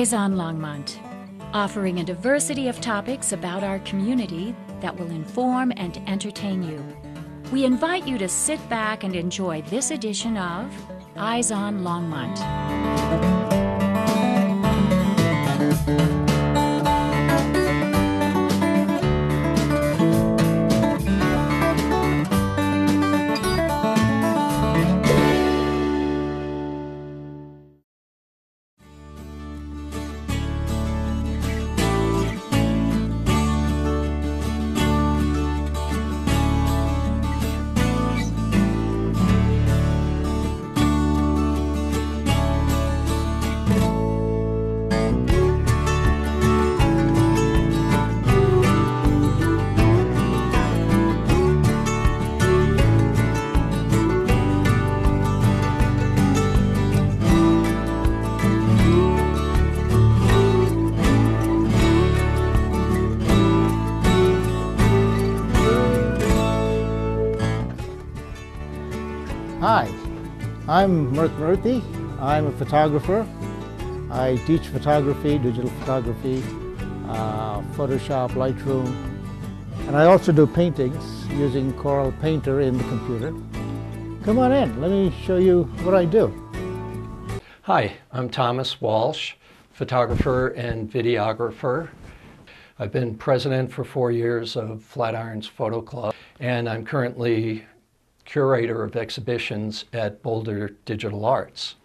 Eyes on Longmont, offering a diversity of topics about our community that will inform and entertain you. We invite you to sit back and enjoy this edition of Eyes on Longmont. Hi, I'm Murthy. I'm a photographer. I teach photography, digital photography, Photoshop, Lightroom, and I also do paintings using Corel Painter in the computer. Come on in, let me show you what I do. Hi, I'm Thomas Walsh, photographer and videographer. I've been president for 4 years of Flatirons Photo Club, and I'm currently curator of exhibitions at Boulder Digital Arts.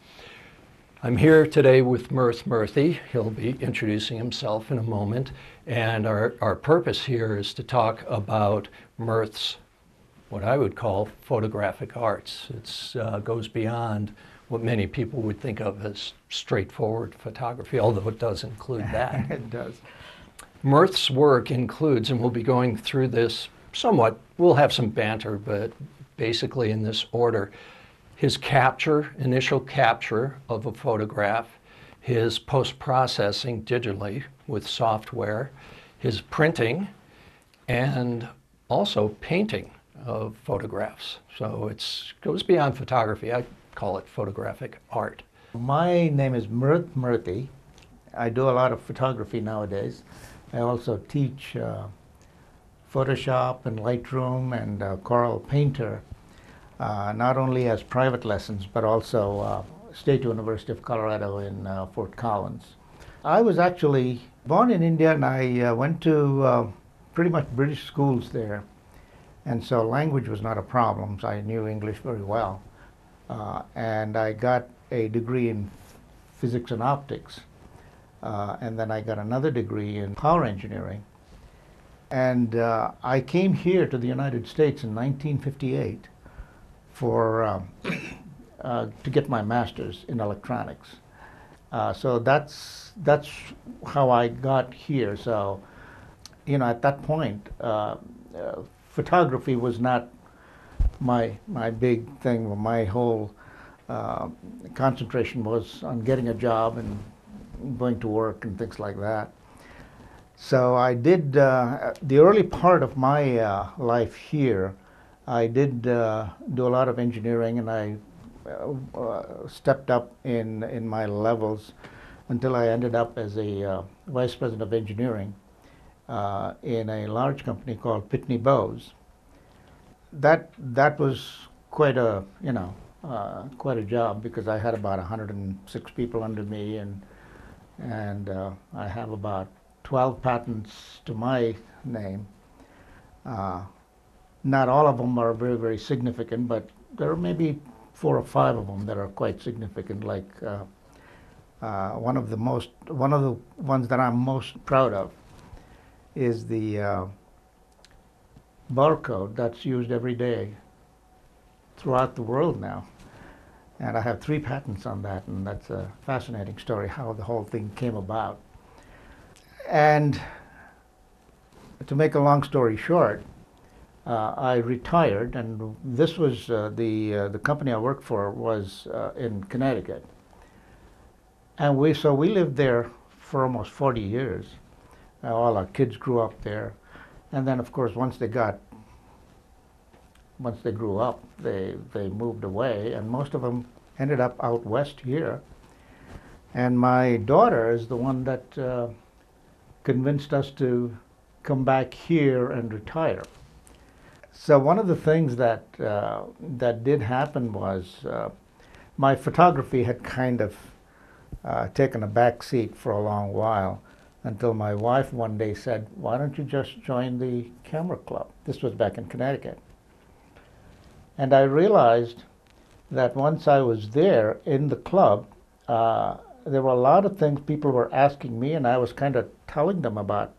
I'm here today with Murthy. He'll be introducing himself in a moment. And our purpose here is to talk about Murth's, what I would call photographic arts. It goes beyond what many people would think of as straightforward photography, although it does include that. It does. Murth's work includes, and we'll be going through this somewhat, we'll have some banter, but basically in this order, his initial capture of a photograph, his post-processing digitally with software, his printing, and also painting of photographs. So it goes beyond photography. I call it photographic art. My name is Murthy. I do a lot of photography nowadays. I also teach Photoshop and Lightroom and Corel Painter, not only as private lessons, but also State University of Colorado in Fort Collins. I was actually born in India, and I went to pretty much British schools there. And so language was not a problem. So I knew English very well. And I got a degree in physics and optics. And then I got another degree in power engineering. And I came here to the United States in 1958 to get my master's in electronics. So that's how I got here. So, you know, at that point, photography was not my big thing. My whole concentration was on getting a job and going to work and things like that. So I did, the early part of my life here, I did do a lot of engineering, and I stepped up in my levels until I ended up as a vice president of engineering in a large company called Pitney Bowes. That was quite a, quite a job, because I had about 106 people under me, and I have about 12 patents to my name. Not all of them are very, very significant, but there are maybe 4 or 5 of them that are quite significant. Like one of the ones that I'm most proud of is the barcode that's used every day throughout the world now. And I have 3 patents on that, and that's a fascinating story, how the whole thing came about. And to make a long story short, I retired, and this was the company I worked for was in Connecticut. And we lived there for almost 40 years. All our kids grew up there. And then, of course, once they grew up, they moved away, and most of them ended up out west here. And my daughter is the one that convinced us to come back here and retire. So one of the things that did happen was my photography had kind of taken a back seat for a long while, until my wife one day said, "Why don't you just join the camera club?" This was back in Connecticut. And I realized that once I was there in the club, there were a lot of things people were asking me, and I was kind of telling them about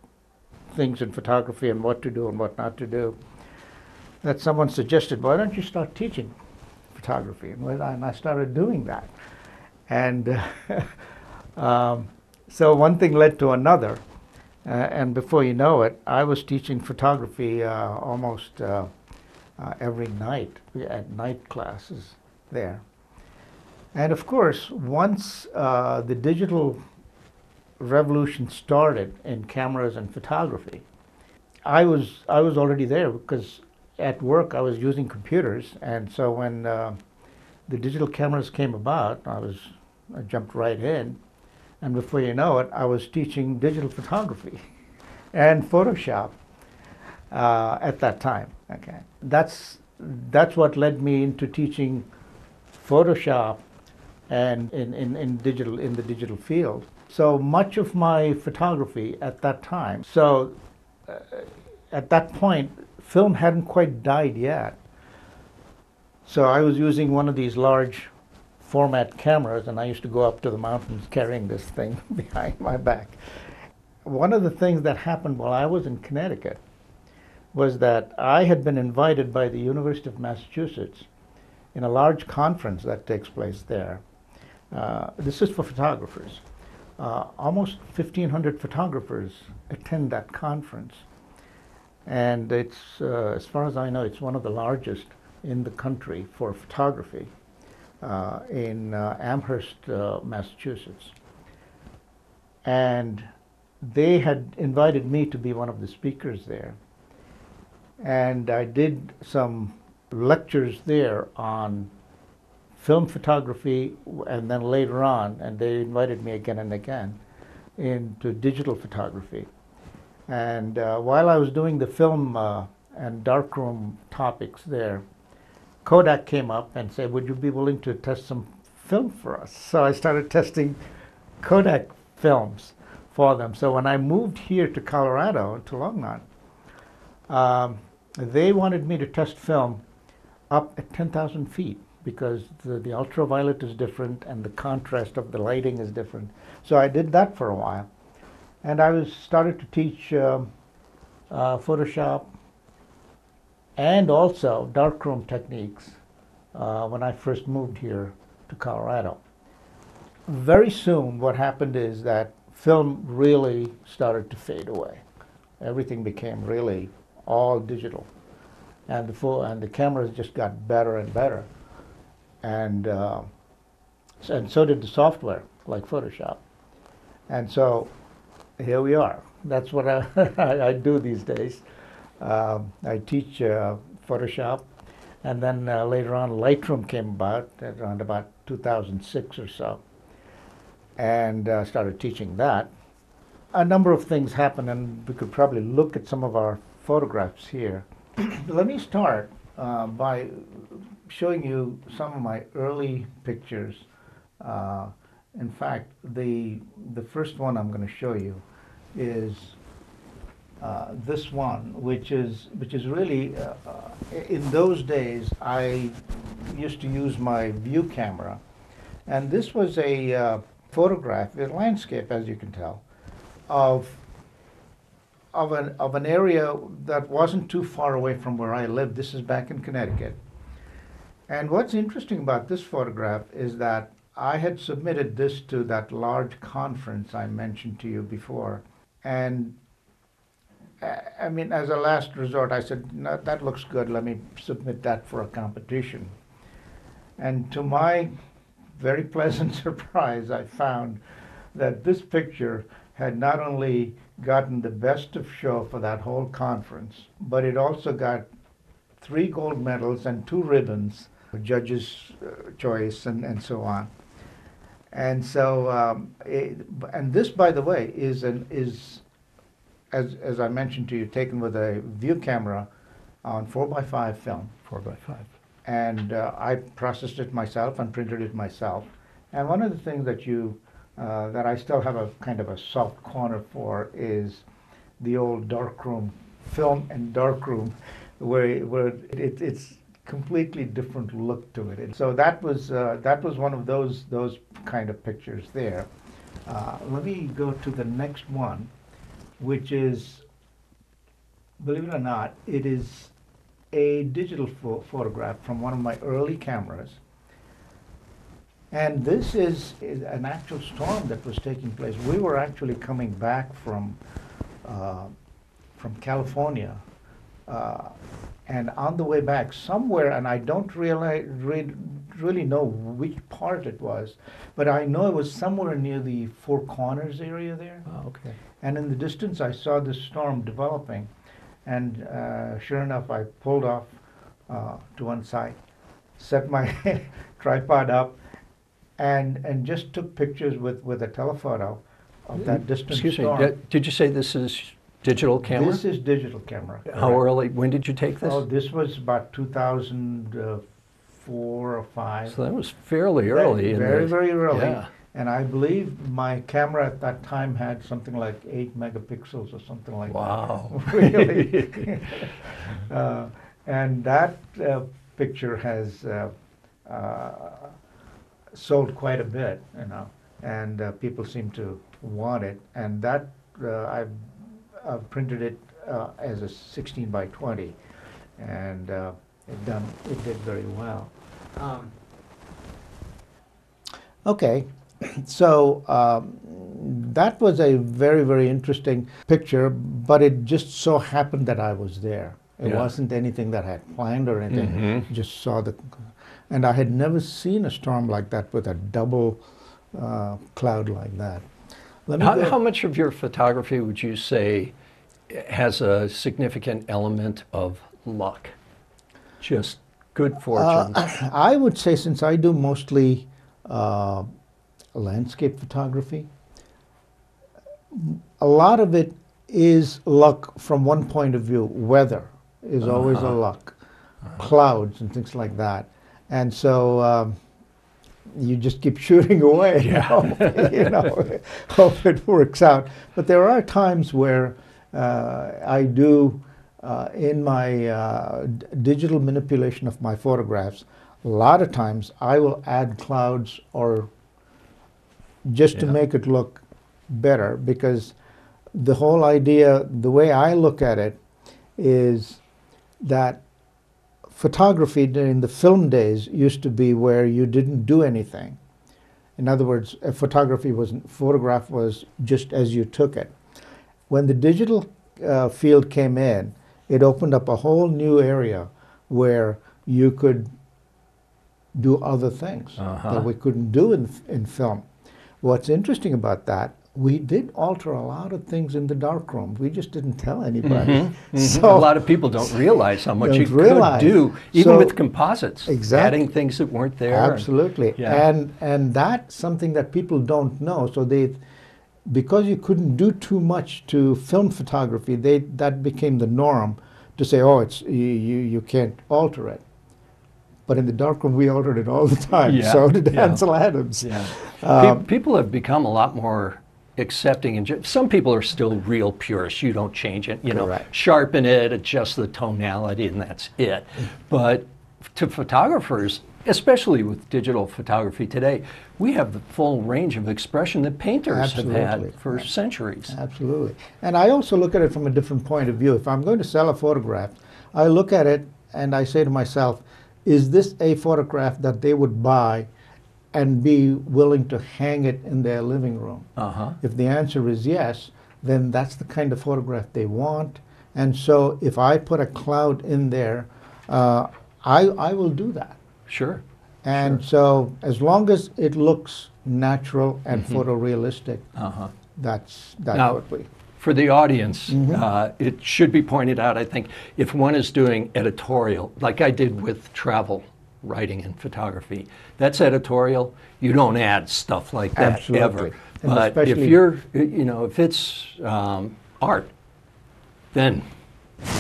things in photography and what to do and what not to do, that someone suggested, "Why don't you start teaching photography?" And I started doing that. And so one thing led to another. And before you know it, I was teaching photography almost every night at night classes there. And of course, once the digital revolution started in cameras and photography, I was already there, because at work I was using computers, and so when the digital cameras came about, I jumped right in, and before you know it, I was teaching digital photography and Photoshop at that time. Okay, that's what led me into teaching Photoshop and in the digital field. So much of my photography at that time. So at that point, film hadn't quite died yet. So I was using one of these large format cameras, and I used to go up to the mountains carrying this thing behind my back. One of the things that happened while I was in Connecticut was that I had been invited by the University of Massachusetts in a large conference that takes place there. This is for photographers. Almost 1,500 photographers attend that conference. And it's, as far as I know, it's one of the largest in the country for photography in Amherst, Massachusetts. And they had invited me to be one of the speakers there. And I did some lectures there on film photography, and then later on, and they invited me again and again, into digital photography. And while I was doing the film and darkroom topics there, Kodak came up and said, "Would you be willing to test some film for us?" So I started testing Kodak films for them. So when I moved here to Colorado, to Longmont, they wanted me to test film up at 10,000 feet, because the ultraviolet is different and the contrast of the lighting is different. So I did that for a while. And I started to teach Photoshop and also darkroom techniques when I first moved here to Colorado. Very soon what happened is that film really started to fade away. Everything became really all digital. And the cameras just got better and better. And so did the software, like Photoshop. And so here we are. That's what I do these days. I teach Photoshop, and then later on Lightroom came about around about 2006 or so, and started teaching that. A number of things happened, and we could probably look at some of our photographs here. Let me start by showing you some of my early pictures. In fact, the first one I'm going to show you is this one, which is really in those days I used to use my view camera, and this was a photograph, a landscape, as you can tell, of an area that wasn't too far away from where I lived. This is back in Connecticut. And what's interesting about this photograph is that I had submitted this to that large conference I mentioned to you before. And I mean, as a last resort, I said, "No, that looks good, let me submit that for a competition." And to my very pleasant surprise, I found that this picture had not only gotten the best of show for that whole conference, but it also got 3 gold medals and 2 ribbons, judges' choice, and so on. And so, and this, by the way, is as I mentioned to you, taken with a view camera on 4x5 film. 4x5. And I processed it myself and printed it myself. And one of the things that that I still have a kind of a soft corner for is the old darkroom film and darkroom, where it's completely different look to it. And so that was one of those kind of pictures there. Let me go to the next one, which is, believe it or not, it is a digital photograph from one of my early cameras. And this is an actual storm that was taking place. We were actually coming back from California, and on the way back somewhere, and I don't really know which part it was, but I know it was somewhere near the Four Corners area there. Oh, okay. And in the distance, I saw this storm developing, and sure enough, I pulled off to one side, set my tripod up, and just took pictures with a telephoto of that distant storm. Excuse me, did you say this is digital camera? This is digital camera. How early, when did you take this? Oh, this was about 2004 or 5. So that was fairly early. Very early. Yeah. And I believe my camera at that time had something like 8 megapixels or something like wow. that. Really. And that picture has sold quite a bit, and people seem to want it. And that I've printed it as a 16 by 20, and it did very well. Okay, so that was a very interesting picture, but it just so happened that I was there. It wasn't anything that I had planned or anything. Mm-hmm. Just saw and I had never seen a storm like that with a double cloud like that. How much of your photography would you say has a significant element of luck? Just good fortune? I would say, since I do mostly landscape photography, a lot of it is luck from one point of view. Weather is always a luck. Clouds and things like that. And so you just keep shooting away, hope it works out. But there are times where I do, in my digital manipulation of my photographs, a lot of times I will add clouds or just to make it look better, because the whole idea, the way I look at it, is that photography during the film days used to be where you didn't do anything. In other words, a photograph was just as you took it. When the digital field came in, it opened up a whole new area where you could do other things that we couldn't do in film. What's interesting about that, we did alter a lot of things in the darkroom. We just didn't tell anybody. So a lot of people don't realize how much you could do, even with composites. Exactly. Adding things that weren't there. Absolutely. And that's something that people don't know. So because you couldn't do too much to film photography, that became the norm to say, oh, you can't alter it. But in the darkroom, we altered it all the time. So did Ansel Adams. People have become a lot more accepting, and some people are still real purists. You don't change it, sharpen it, adjust the tonality, and that's it. But to photographers, especially with digital photography today, we have the full range of expression that painters have had for centuries. Absolutely. And I also look at it from a different point of view. If I'm going to sell a photograph, I look at it and I say to myself, is this a photograph that they would buy and be willing to hang it in their living room? If the answer is yes, then that's the kind of photograph they want. And so if I put a cloud in there, I will do that. Sure. And so as long as it looks natural and photorealistic, that's what we... For the audience, it should be pointed out, I think, if one is doing editorial, like I did with travel writing in photography. That's editorial. You don't add stuff like that Absolutely. ever. And But if especially- you're, if it's art, then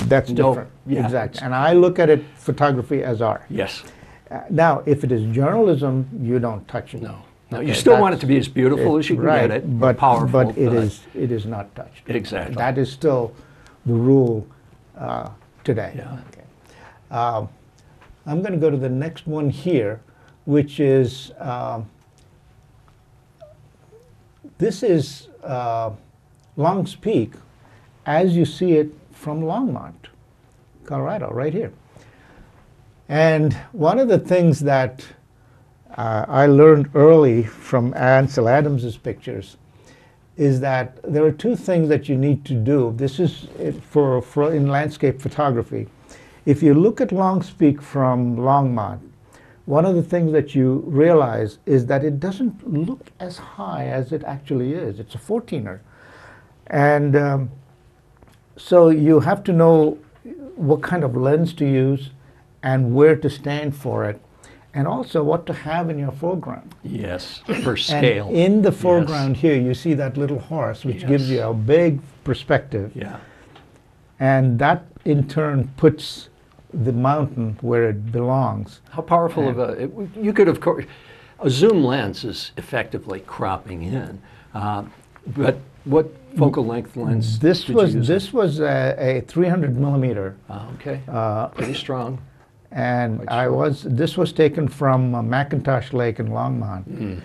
That's No, different. yeah, Exactly. And I look at it, photography, as art. yes, Now, if it is journalism, you don't touch it. no. No, Okay, you still want it that's- to be as beautiful as you can right, get it, but powerful. but it is not touched. Exactly. That is still the rule today. Yeah. Okay. I'm going to go to the next one here, which is this is Long's Peak, as you see it from Longmont, Colorado, right here. And one of the things that I learned early from Ansel Adams's pictures is that there are two things that you need to do. This is for in landscape photography. If you look at Long's Peak from Longmont, one of the things that you realize is that it doesn't look as high as it actually is. It's a 14er. And so you have to know what kind of lens to use and where to stand for it, and also what to have in your foreground. Yes, for scale. And in the foreground here, you see that little horse, which gives you Yes. a big perspective. Yeah. And that, in turn, puts the mountain where it belongs. How powerful of a, you could of course, a zoom lens is effectively cropping in, but what focal length lens This did was you use? a 300 millimeter, Okay, pretty strong. and Quite strong. this was taken from McIntosh Lake in Longmont,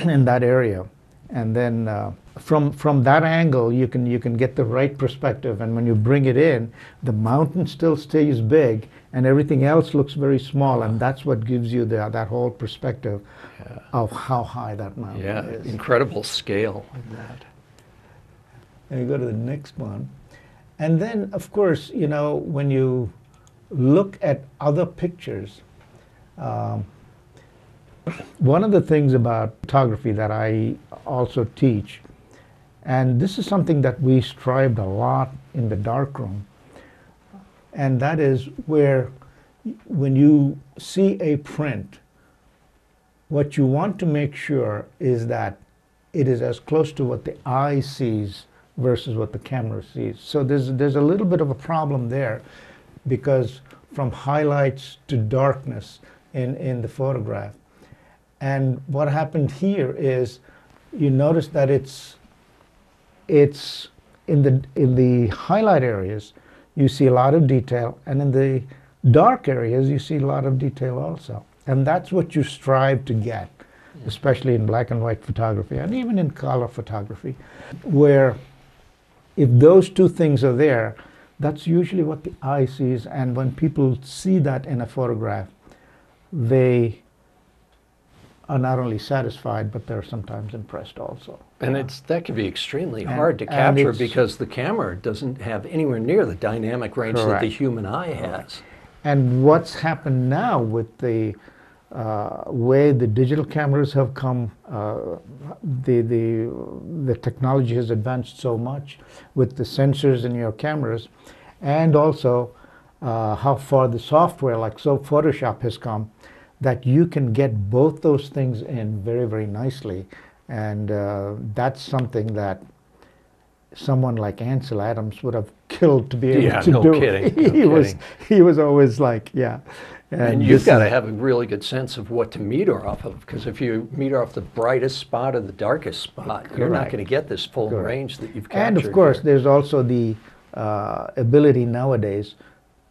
in that area, and then from that angle you can get the right perspective, and when you bring it in, the mountain still stays big, and everything else looks very small, and that's what gives you that whole perspective of how high that mountain Yeah, is. incredible scale in that. And you go to the next one. And then, of course, when you look at other pictures, one of the things about photography that I also teach, and this is something that we strived a lot in the darkroom, and that is where when you see a print, what you want to make sure is that it is as close to what the eye sees versus what the camera sees. So there's a little bit of a problem there, because from highlights to darkness in the photograph. And what happened here is you notice that it's in the highlight areas you see a lot of detail, and in the dark areas you see a lot of detail also. And that's what you strive to get, especially in black and white photography and even in color photography, where if those two things are there, that's usually what the eye sees. And when people see that in a photograph, they are not only satisfied, but they're sometimes impressed also. And that can be extremely And- hard to and capture it's- because the camera doesn't have anywhere near the dynamic range that the Correct. human eye has. And what's happened now with the way the digital cameras have come, the technology has advanced so much with the sensors in your cameras, and also how far the software like Photoshop has come, that you can get both those things in very, very nicely. And that's something that someone like Ansel Adams would have killed to be able to no do. kidding, no He was always like, yeah. And you've got to have a really good sense of what to meter off of, because if you meter off the brightest spot or the darkest spot, you're not Correct. going to get this full Correct. range that you've captured. And of course, here. there's also the ability nowadays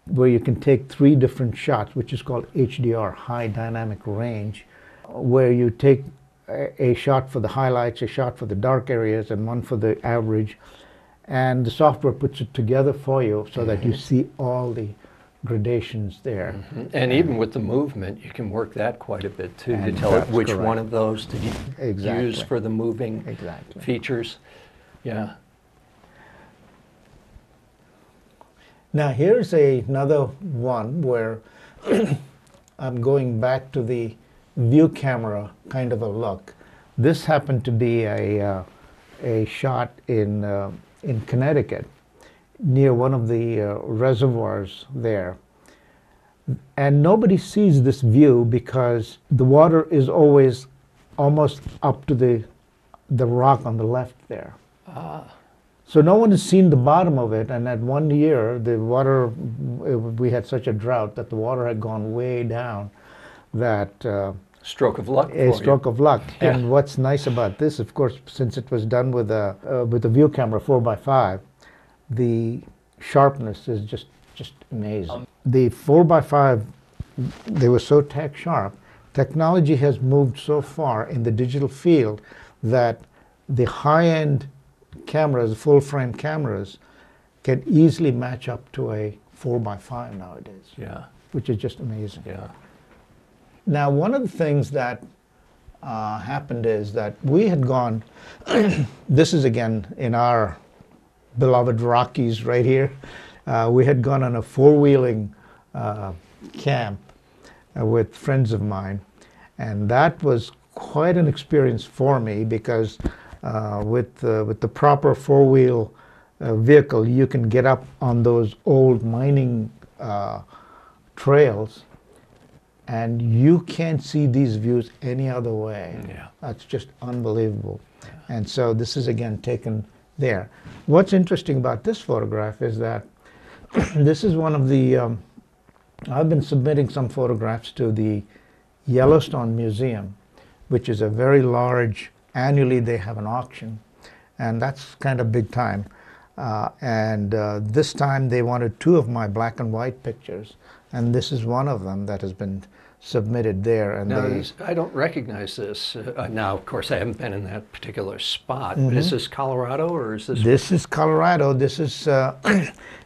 where you can take 3 different shots, which is called HDR, high dynamic range, where you take a shot for the highlights, a shot for the dark areas, and one for the average, and the software puts it together for you so that you see all the gradations there. And even with the movement, you can work that quite a bit too, to And tell it that's which correct. one of those to use Exactly. for the moving Exactly. features. Yeah. Now here's another one where I'm going back to the view camera kind of a look. This happened to be a shot in Connecticut, near one of the reservoirs there. And nobody sees this view because the water is always almost up to the rock on the left there. So no one has seen the bottom of it, and at one year, the water, we had such a drought that the water had gone way down that... Stroke of luck. A stroke of luck. Yeah. And what's nice about this, of course, since it was done with a view camera 4x5, the sharpness is just amazing. The 4x5, they were so tack sharp. Technology has moved so far in the digital field that the high-end cameras, full-frame cameras, can easily match up to a 4x5 nowadays. Yeah. Which is just amazing. Yeah. Now, one of the things that happened is that we had gone, this is again in our beloved Rockies right here, we had gone on a four-wheeling camp with friends of mine, and that was quite an experience for me because with the proper four-wheel vehicle, you can get up on those old mining trails, and you can't see these views any other way. Yeah. That's just unbelievable. Yeah. And so this is again taken there. What's interesting about this photograph is that this is one of the, I've been submitting some photographs to the Yellowstone Museum, which is a very large, annually they have an auction, and that's kind of big time. This time they wanted two of my black and white pictures, and this is one of them that has been submitted there. And now, I don't recognize this. Now, of course, I haven't been in that particular spot, but is this Colorado or is this? This is Colorado. This is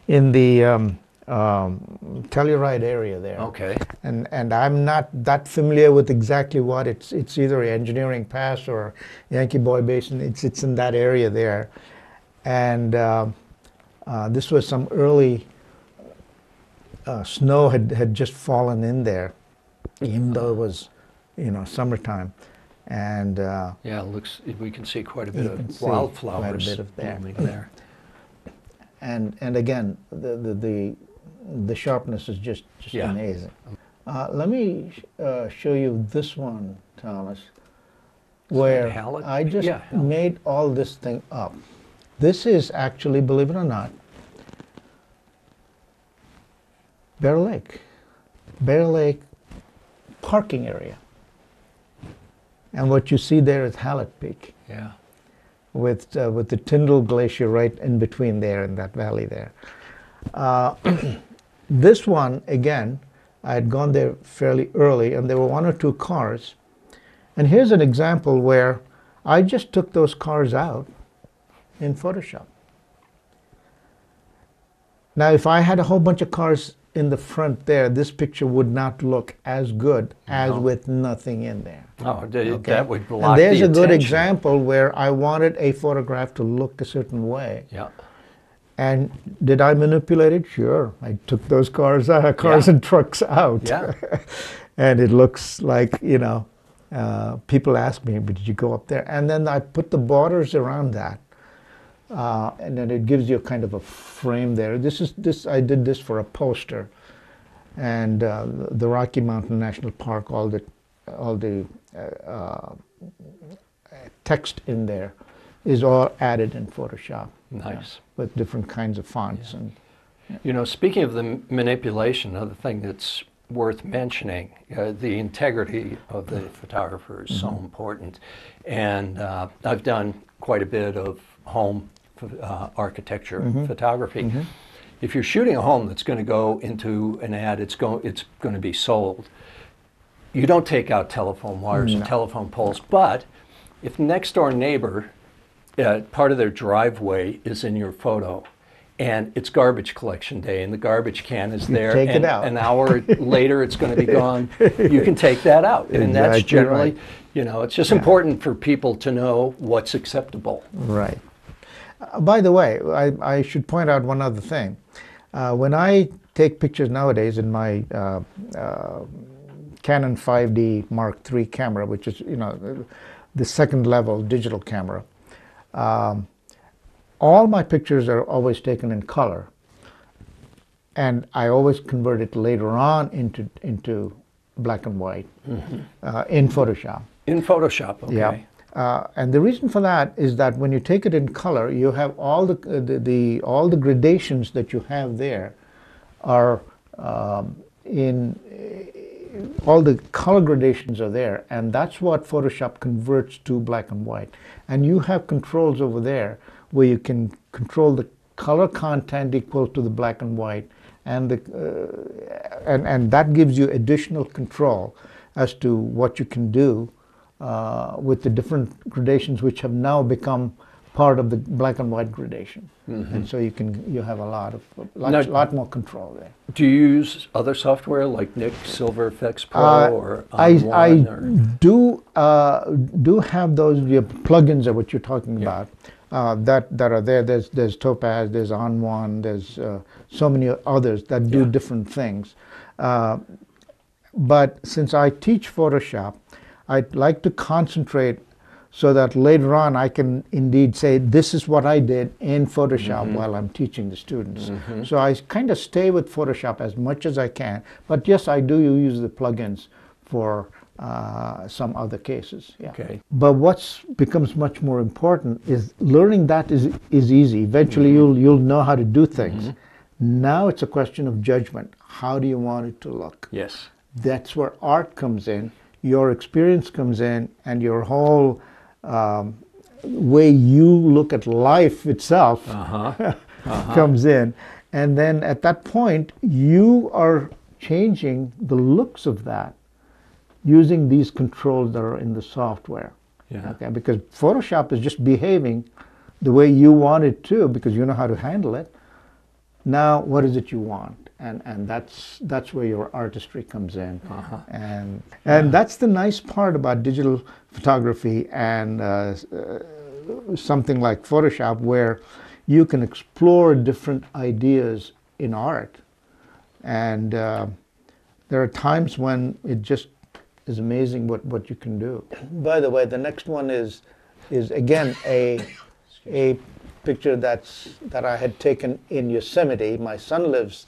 in the Telluride area there. Okay. And I'm not that familiar with exactly what it's either Engineering Pass or Yankee Boy Basin. It's in that area there. And this was some early snow had just fallen in there, even though it was, summertime. And yeah, it looks, we can see quite a bit of wildflowers quite a bit of there. And again, the sharpness is just amazing. Let me show you this one, Thomas, where I just made all this thing up. This is actually, believe it or not, Bear Lake parking area. And what you see there is Hallett Peak. Yeah. With the Tyndall Glacier right in between there in that valley there. This one, again, I had gone there fairly early, and there were one or two cars. And here's an example where I just took those cars out in Photoshop. Now, if I had a whole bunch of cars in the front there, this picture would not look as good as with nothing in there. Oh, okay? That would block and there's the a good attention. example where I wanted a photograph to look a certain way. Yeah. And did I manipulate it? Sure. I took those cars and trucks out. Yeah. And it looks like, people ask me, but did you go up there? And then I put the borders around that. And then it gives you a kind of a frame there. I did this for a poster. And the Rocky Mountain National Park, all the text in there is all added in Photoshop. Nice. With different kinds of fonts. Yeah. And speaking of the manipulation, another thing that's worth mentioning, the integrity of the photographer is so important. And I've done quite a bit of home architecture photography. If you're shooting a home that's going to go into an ad, it's going to be sold, you don't take out telephone wires and telephone poles. But if the next door neighbor, part of their driveway is in your photo, and it's garbage collection day, and the garbage can is there, take and it out. an hour later it's going to be gone, you can take that out. And that's generally, it's just important for people to know what's acceptable. Right. By the way, I should point out one other thing. When I take pictures nowadays in my Canon 5D Mark III camera, which is, the second level digital camera, all my pictures are always taken in color. and I always convert it later on into black and white in Photoshop. In Photoshop, okay. Yeah. And the reason for that is that when you take it in color, you have all the gradations that you have there are in all the color gradations are there, and that's what Photoshop converts to black and white. And you have controls over there where you can control the color content equal to the black and white, and and that gives you additional control as to what you can do with the different gradations, which have now become part of the black and white gradation. And so you have a lot more control there. Do you use other software like Nik, Silver Effects Pro, or I Untitled? do have those plugins are what you're talking about that are there. There's Topaz, there's On1, there's so many others that do different things. But since I teach Photoshop, I'd like to concentrate so that later on I can indeed say, this is what I did in Photoshop while I'm teaching the students. So I kind of stay with Photoshop as much as I can. But yes, I do use the plugins for some other cases. Yeah. Okay. But what becomes much more important is learning that is easy. Eventually you'll know how to do things. Now it's a question of judgment. How do you want it to look? Yes. That's where art comes in, your experience comes in, and your whole way you look at life itself comes in. And then at that point, you are changing the looks of that using these controls that are in the software. Yeah. Okay, because Photoshop is just behaving the way you want it to, because you know how to handle it. Now, what is it you want? And that's where your artistry comes in. And that's the nice part about digital photography and something like Photoshop, where you can explore different ideas in art. And there are times when it just is amazing what you can do. By the way, the next one is again a picture that I had taken in Yosemite. My son lives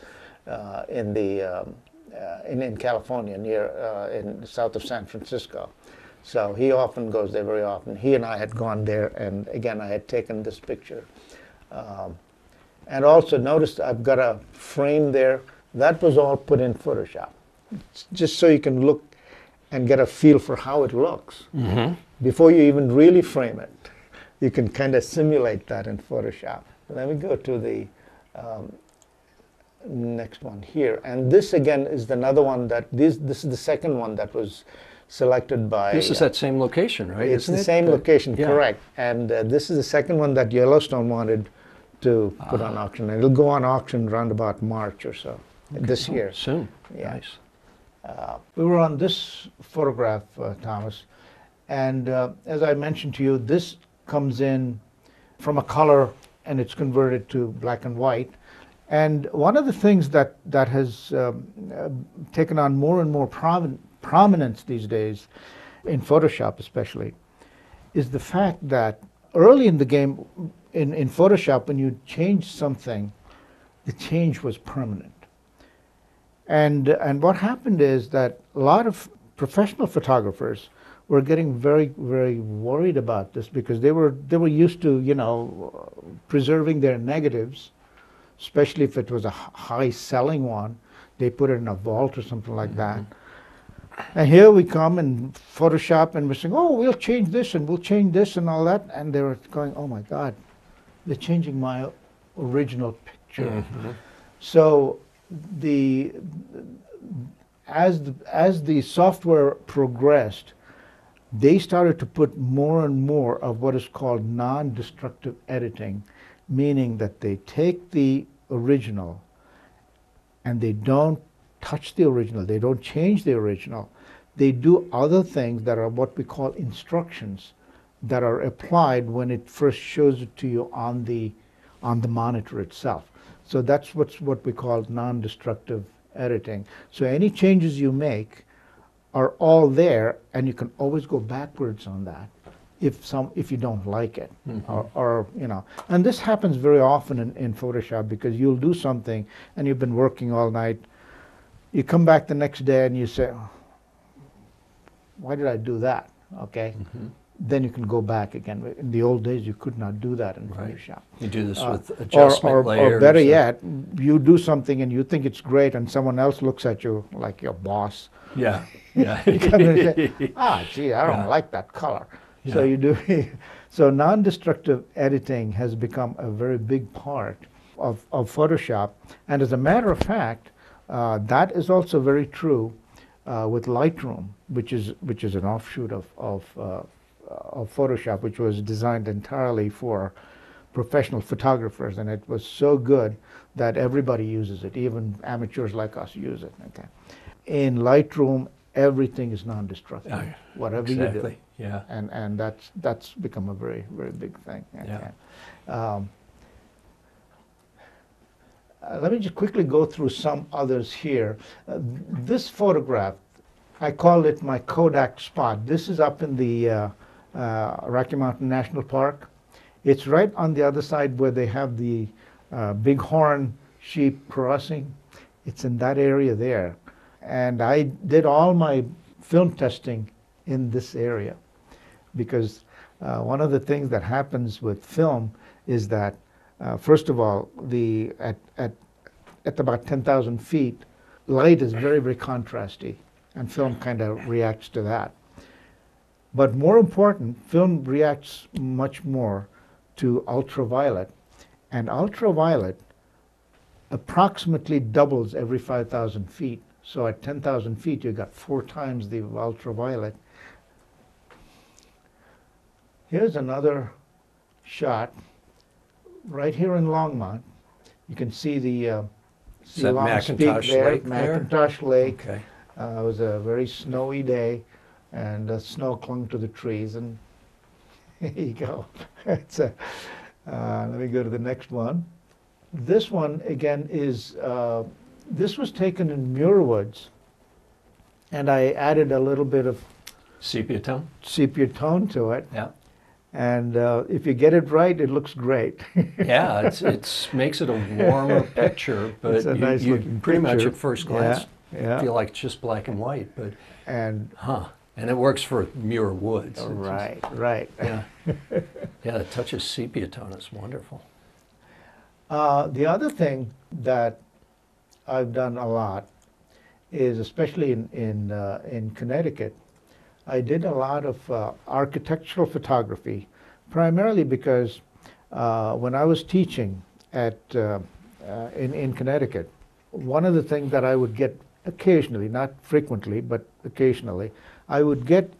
in California, near in south of San Francisco. So he often goes there, very often. He and I had gone there, and again I had taken this picture. And also notice I've got a frame there. That was all put in Photoshop, just so you can look and get a feel for how it looks. Before you even really frame it, you can kind of simulate that in Photoshop. Let me go to the next one here. And this again is another one that, this is the second one that was selected by... This is that same location, right? It's the same location, correct. And this is the second one that Yellowstone wanted to put on auction. And it'll go on auction around about March or so, this year. Soon. Yeah. Nice. We were on this photograph, Thomas, and as I mentioned to you, this comes in from a color and it's converted to black and white. And one of the things that has taken on more and more prominence these days, in Photoshop especially, is the fact that early in the game, in Photoshop, when you change something, the change was permanent. And what happened is that a lot of professional photographers were getting very, very worried about this, because they were used to, you know, preserving their negatives, especially if it was a high selling one. They put it in a vault or something like that. And here we come in Photoshop and we're saying, oh, we'll change this and we'll change this and all that. And they were going, oh my God, they're changing my original picture. So as the software progressed, they started to put more and more of what is called non-destructive editing, meaning that they take the original and they don't touch the original, they don't change the original. They do other things that are what we call instructions that are applied when it first shows it to you on the monitor itself. So that's what we call non-destructive editing. So any changes you make are all there, and you can always go backwards on that if you don't like it, or you know. And this happens very often in Photoshop, because you'll do something and you've been working all night. You come back the next day and you say, "Oh, why did I do that?" Okay. Then you can go back again. In the old days, you could not do that in Photoshop. You do this with adjustment layers. Or better yet, you do something and you think it's great, and someone else looks at you like your boss. Yeah, yeah. You come in and say, gee, I don't like that color. Yeah. So you do. So non-destructive editing has become a very big part of Photoshop. And as a matter of fact, that is also very true with Lightroom, which is an offshoot of Photoshop, which was designed entirely for professional photographers, and it was so good that everybody uses it, even amateurs like us use it. Okay. In Lightroom, everything is non-destructive, whatever you do. Yeah. And that's become a very, very big thing. Okay. Yeah. Let me just quickly go through some others here. This photograph, I call it my Kodak spot. This is up in the Rocky Mountain National Park. It's right on the other side where they have the bighorn sheep crossing. It's in that area there. And I did all my film testing in this area, because one of the things that happens with film is that, first of all, at about 10,000 feet, light is very, very contrasty, and film kind of reacts to that. But more important, film reacts much more to ultraviolet, and ultraviolet approximately doubles every 5,000 feet. So at 10,000 feet, you got 4 times the ultraviolet. Here's another shot right here in Longmont. You can see the Macintosh Lake there? Macintosh Lake. Okay. It was a very snowy day, and the snow clung to the trees, and here you go. It's let me go to the next one. This one, again, is, this was taken in Muir Woods, and I added a little bit of sepia tone to it. Yeah. And if you get it right, it looks great. Yeah, it makes it a warmer picture, but it's a nice you looking pretty much picture. at first glance Yeah. feel like it's just black and white, but And and it works for Muir Woods. right, right. Yeah, yeah. The touch of sepia tone is wonderful. The other thing that I've done a lot is, especially in Connecticut, I did a lot of architectural photography, primarily because when I was teaching in Connecticut, one of the things that I would get occasionally, not frequently, but occasionally, I would get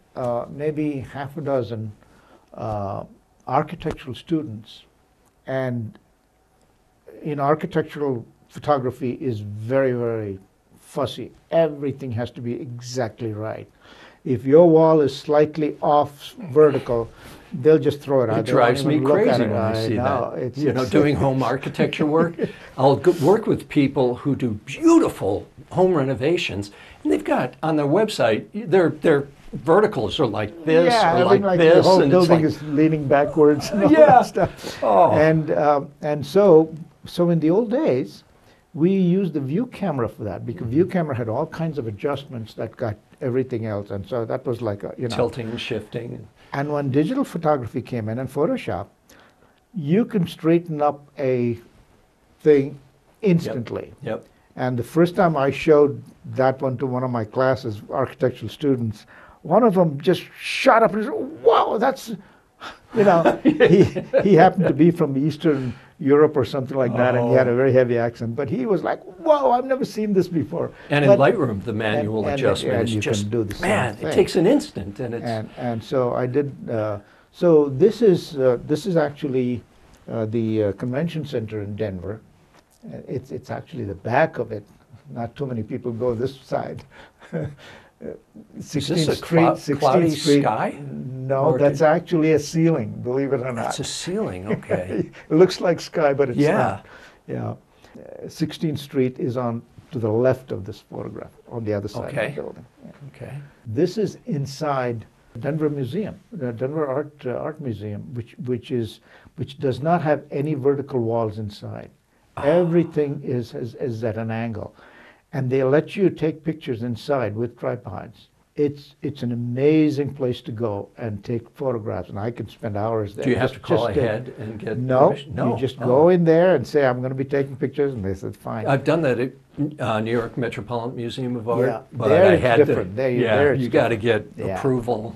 maybe half a dozen architectural students. And architectural photography is very, very fussy. Everything has to be exactly right. If your wall is slightly off vertical, they'll just throw it out. It drives me crazy when I see that. It's doing home architecture work, I'll work with people who do beautiful home renovations, and they've got on their website, their verticals are like this or like this, the whole and building it's is leaning backwards and all Yeah. that stuff. Oh. And so in the old days, we used the view camera for that, because view camera had all kinds of adjustments that got everything else, and so that was like tilting and shifting. And when digital photography came in and Photoshop, you can straighten up a thing instantly. Yep. And the first time I showed that one to one of my classes, architectural students, one of them just shot up and said, "Wow, that's," he happened to be from Eastern Europe or something like that, and he had a very heavy accent. But he was like, "Whoa, I've never seen this before." And in Lightroom, the manual adjustment is you just, can do the same man, thing. it takes an instant, and it's... And so I did, so this is actually the convention center in Denver. It's actually the back of it. Not too many people go this side. 16th Street, 16th cloudy Street. sky? No, Or that's actually a ceiling, believe it or not. It's a ceiling, okay. It looks like sky, but it's Yeah. not. Yeah. 16th Street is on to the left of this photograph, on the other side of the building. Yeah. Okay. This is inside Denver Museum, the Denver Art Museum, which does not have any vertical walls inside. Everything is at an angle, and they let you take pictures inside with tripods. It's an amazing place to go and take photographs, and I could spend hours there. Do you have to call ahead and get permission? No, you just go in there and say, I'm going to be taking pictures, and they said, fine. I've done that at New York Metropolitan Museum of Art, Yeah, but there I it's had different. to. There it's you got to different. get Yeah. approval.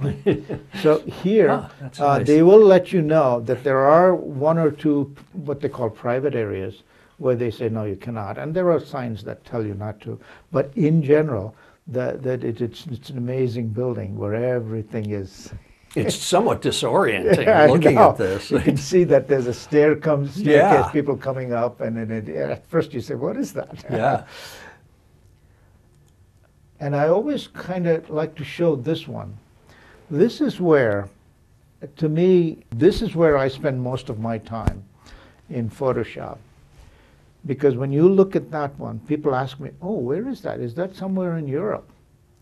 So here, that's nice. they will let you know that there are one or two what they call private areas where they say, no, you cannot. And there are signs that tell you not to. But in general, it's an amazing building where everything is. It's somewhat disorienting I looking know. at this. You can see that there's a staircase, Yeah. people coming up, and at first you say, what is that? Yeah. And I always kind of like to show this one. This is where, to me, this is where I spend most of my time in Photoshop. Because when you look at that one, people ask me, oh, where is that? Is that somewhere in Europe?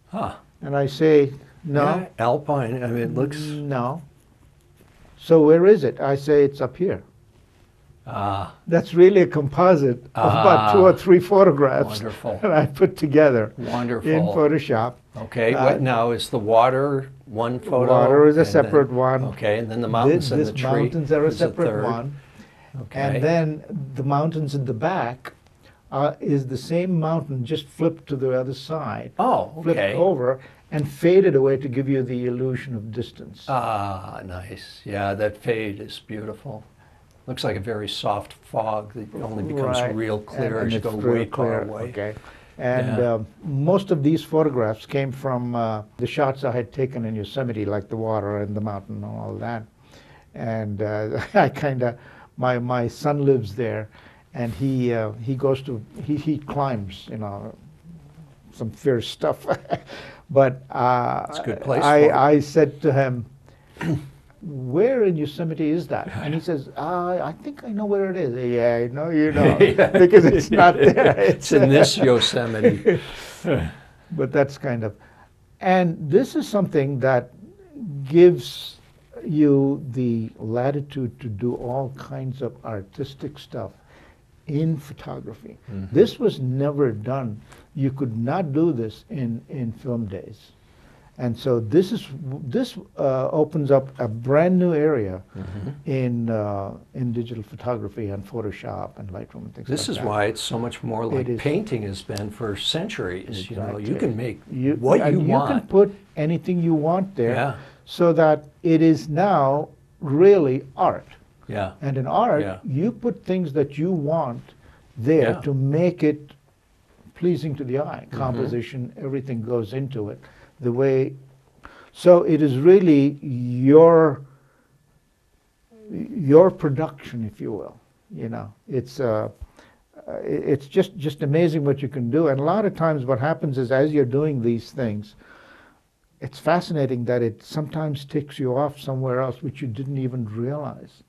Huh. And I say, no. Yeah, Alpine. I mean, it looks. No. So where is it? I say, it's up here. Ah, That's really a composite of about 2 or 3 photographs wonderful. that I put together Wonderful. in Photoshop. Okay. What now is the water one photo? Water is a and separate then- one. Okay, and then the mountains and the These tree. mountains are a is the separate third. one. Okay. And then the mountains in the back is the same mountain just flipped to the other side. Oh, Flipped okay. over and faded away to give you the illusion of distance. Ah, nice. Yeah, that fade is beautiful. Looks like a very soft fog that only becomes Right. real clear And as you it's go real way far clear, away. Okay. And Yeah. most of these photographs came from the shots I had taken in Yosemite, like the water and the mountain and all that. And I kind of, my son lives there, and he goes to, he climbs, some fierce stuff. But It's a good place for I said to him, where in Yosemite is that? And he says, I think I know where it is. Yeah, I know you know, because it's not there. It's in this Yosemite. But that's kind of, and this is something that gives you the latitude to do all kinds of artistic stuff in photography. Mm-hmm. This was never done. You could not do this in film days. And so this opens up a brand new area in digital photography and Photoshop and Lightroom and things This like is that. why it's so much more like is. painting has been for centuries. You know, you Exactly. can make You want. can put anything you want there, Yeah. so that it is now really art. Yeah. And in art, Yeah. you put things that you want there Yeah. to make it pleasing to the eye. Mm-hmm. Composition, everything goes into it. The way, so it is really your production, if you will. It's just amazing what you can do. And a lot of times, what happens is, as you're doing these things, it's fascinating that it sometimes takes you off somewhere else which you didn't even realize.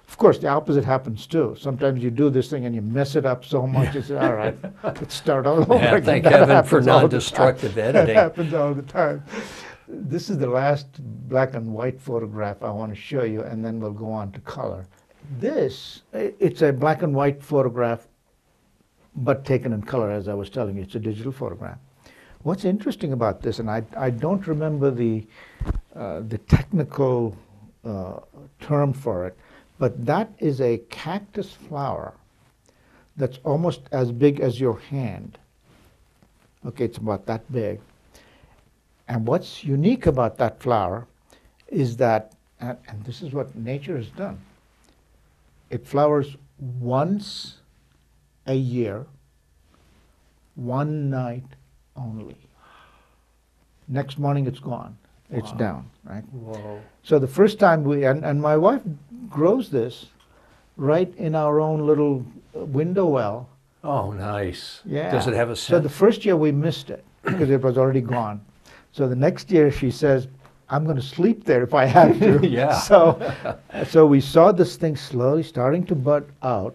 Of course, the opposite happens too. Sometimes you do this thing and you mess it up so much, you say, all right, let's start all over Yeah, again. thank That heaven for happens all the non-destructive time. editing. That happens all the time. This is the last black and white photograph I want to show you, and then we'll go on to color. It's a black and white photograph, but taken in color, as I was telling you. It's a digital photograph. What's interesting about this, and I don't remember the technical term for it, but that is a cactus flower that's almost as big as your hand. Okay, it's about that big. And what's unique about that flower is that, and this is what nature has done, it flowers once a year, one night only. Next morning it's gone. It's down, right? Whoa. So the first time and my wife grows this right in our own little window well. Oh, nice. Yeah. Does it have a So scent? the first year we missed it because it was already gone. So the next year she says, I'm going to sleep there if I have to. Yeah. So we saw this thing slowly starting to bud out.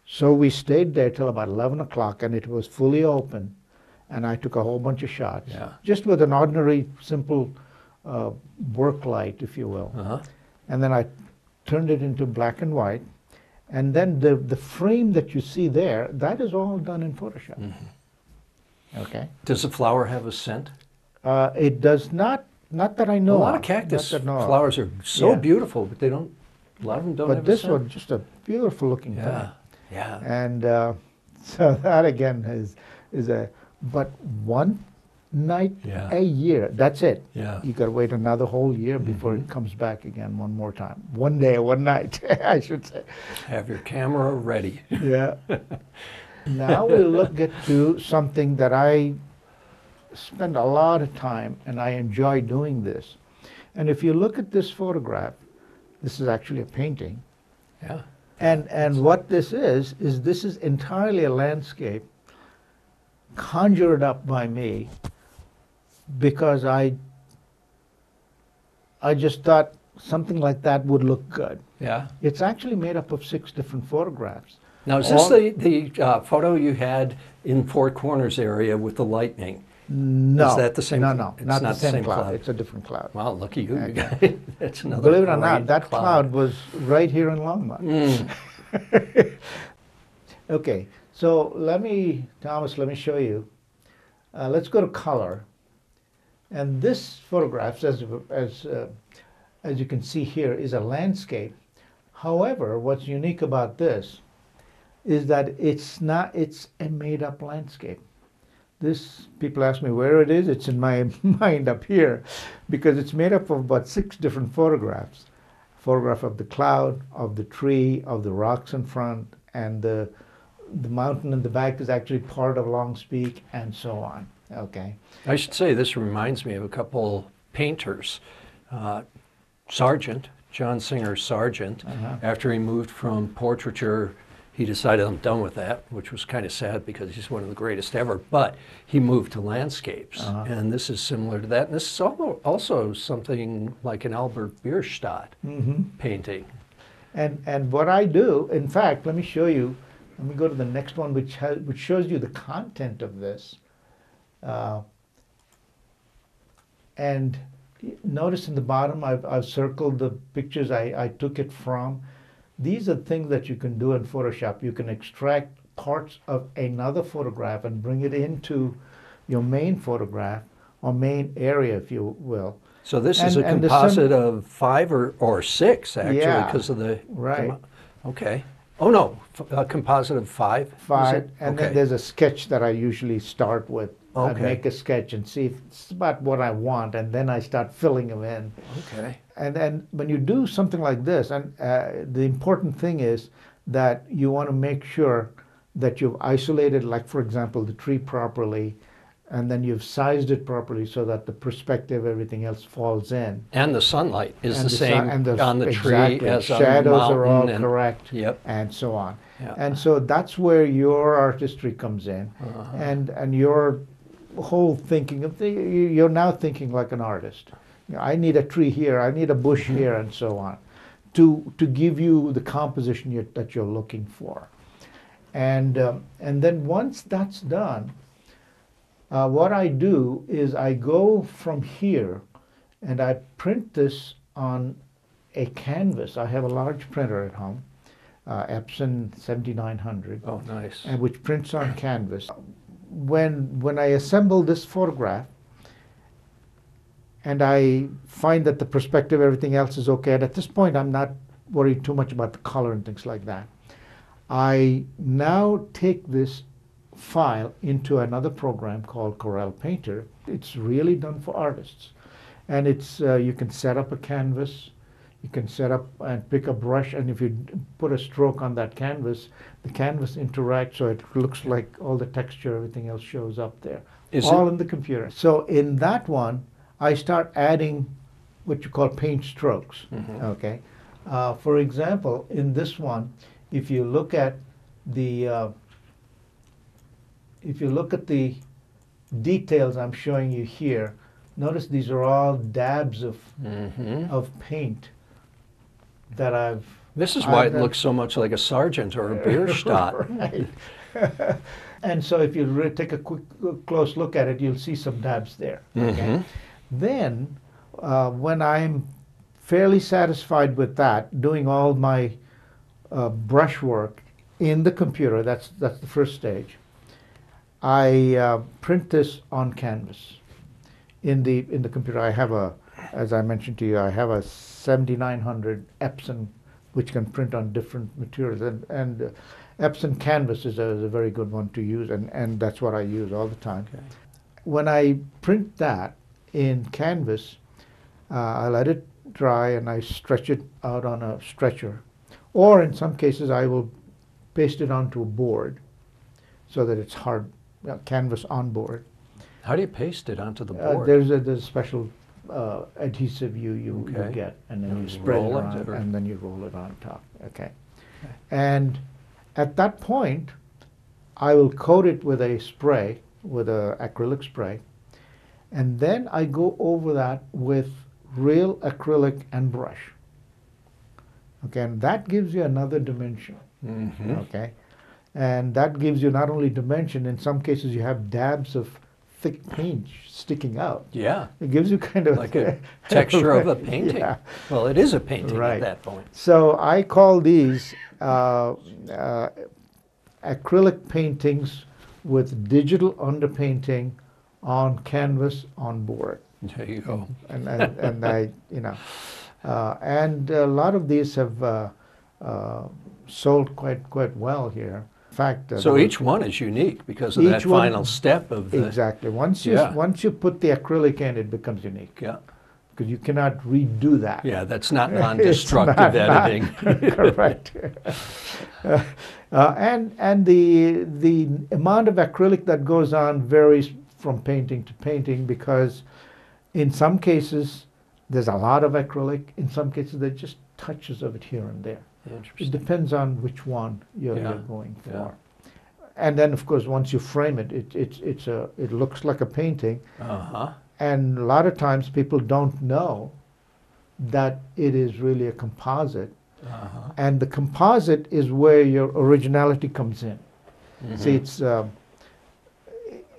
So we stayed there till about 11 o'clock, and it was fully open. And I took a whole bunch of shots. Yeah. Just with an ordinary, simple work light, if you will. Uh-huh. And then I turned it into black and white. And then the frame that you see there, that is all done in Photoshop. Mm-hmm. Okay. Does the flower have a scent? It does not that I know A lot of. of cactus Not that I know of. flowers are so Yeah. beautiful, but they don't, a lot of them don't But have this a scent. one, just a beautiful looking thing. Yeah, yeah. And so that again is a, but one night Yeah. a year, that's it. Yeah. You gotta wait another whole year before it comes back again one more time. One day, one night, I should say. Have your camera ready. Yeah. Now we'll get to something that I spend a lot of time, and I enjoy doing this. And if you look at this photograph, this is actually a painting. Yeah. And what this is this is entirely a landscape conjured up by me because I just thought something like that would look good. Yeah. It's actually made up of 6 different photographs. Now, is this the photo you had in Four Corners area with the lightning? No. Is that the same? No, It's not not the same cloud. It's a different cloud. Wow, lucky you. Okay. Guys. That's another Believe it or great not, that cloud was right here in Longmont. Mm. Okay, so Thomas, let me show you. Let's go to color. And this photograph, as you can see here, is a landscape. However, what's unique about this is that it's a made-up landscape. This, people ask me where it is. It's in my mind up here, because it's made up of about 6 different photographs. Photograph of the cloud, of the tree, of the rocks in front, and the mountain in the back is actually part of Longspeak, and so on. Okay. I should say this reminds me of a couple painters. Sargent, John Singer Sargent, after he moved from portraiture, he decided I'm done with that, which was kind of sad because he's one of the greatest ever, but he moved to landscapes. And this is similar to that. And this is also something like an Albert Bierstadt painting. And what I do, in fact, let me show you. Let me go to the next one, which shows you the content of this. And notice in the bottom, I've circled the pictures I took it from. These are things that you can do in Photoshop. You can extract parts of another photograph and bring it into your main photograph or main area, if you will. So this is a composite of 5 or 6, actually, because of the... Right. Okay. Oh, no, a composite of 5? 5, and then there's a sketch that I usually start with. I Okay. make a sketch and see if it's about what I want, and then I start filling them in. Okay. And then when you do something like this, and the important thing is that you want to make sure that you've isolated, like for example, the tree properly, and then you've sized it properly so that the perspective, everything else falls in. And the sunlight is And the same on the tree exactly. as on the Shadows mountain. are all and, correct, Yep. and so on. Yeah. And so that's where your artistry comes in, and your whole thinking of you're now thinking like an artist. You know, I need a tree here, I need a bush here, and so on, to give you the composition that you're looking for. And then once that's done, what I do is I go from here and I print this on a canvas. I have a large printer at home, Epson 7900. Oh, nice. And which prints on canvas. When I assemble this photograph and I find that the perspective, everything else is okay, and at this point I'm not worried too much about the color and things like that, I now take this file into another program called Corel Painter. It's really done for artists, and it's you can set up a canvas, you can set up and pick a brush, and if you put a stroke on that canvas, the canvas interacts so it looks like all the texture, everything else shows up there. All in the computer. So in that one, I start adding what you call paint strokes. Okay. For example, in this one, if you look at the details I'm showing you here, notice these are all dabs of paint that I've... This is why it looks so much like a Sargent or a Bierstadt. Right. And so if you take a close look at it, you'll see some dabs there. Okay? Then when I'm fairly satisfied with that, doing all my brush work in the computer, that's the first stage, I print this on canvas. In the computer, I have as I mentioned to you, I have a 7900 Epson, which can print on different materials, and Epson canvas is a very good one to use, and that's what I use all the time. Okay. When I print that in canvas, I let it dry and I stretch it out on a stretcher, or in some cases I will paste it onto a board so that it's hard, canvas on board. How do you paste it onto the board? There's a special adhesive you get, and then you spread it on, and then you roll it on top. Okay. And at that point, I will coat it with a spray, with an acrylic spray, and then I go over that with real acrylic and brush. Okay, and that gives you another dimension. Mm-hmm. Okay, and that gives you not only dimension, in some cases you have dabs of thick paint sticking out. Yeah. It gives you kind of like a texture of a painting. Yeah. Well, it is a painting at that point. So I call these acrylic paintings with digital underpainting on canvas on board. There you go. And I, and a lot of these have sold quite well here. In fact, so each one is unique because of that final step of the... Exactly. Once you put the acrylic in, it becomes unique. Yeah. Because you cannot redo that. Yeah, that's not non-destructive editing. Correct. And the amount of acrylic that goes on varies from painting to painting, because in some cases there's a lot of acrylic. In some cases there's just touches of it here and there. It depends on which one you're going for. Yeah. And then, of course, once you frame it, it looks like a painting. Uh-huh. And a lot of times people don't know that it is really a composite. Uh-huh. And the composite is where your originality comes in. Mm-hmm. See,